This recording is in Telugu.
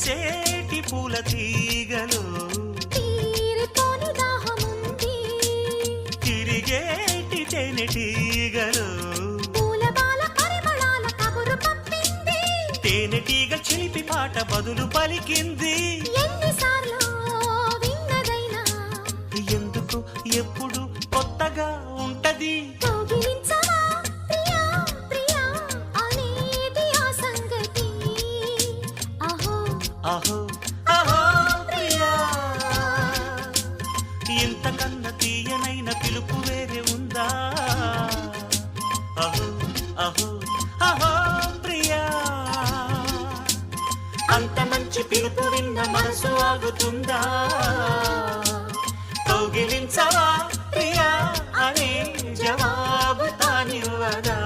విరిసేటి పూల తీగలు తీరిపోని దాహముంది తిరిగేటి తేనెటీగలు పూలబాల పరిమళాల కబురు పంపింది తేనెటీగ చిలిపి పాట బదులు పలికింది ఎన్నిసార్లు విన్నదైనా ఎందుకు ఎప్పుడు కొత్తగా ఉంటది కౌగిలించవా ప్రియా ప్రియా అనేది ఆ సంగతి అహో అహో అహో ప్రియా ఇంతకన్నా తీయనైన పిలుపు వేరే ఉందా అహో అహో అహో ప్రియా అంత మంచి పిలుపు విన్న మనసు ఆగుతుందా కౌగిలించవా ప్రియా అనే జవాబు తానివ్వదా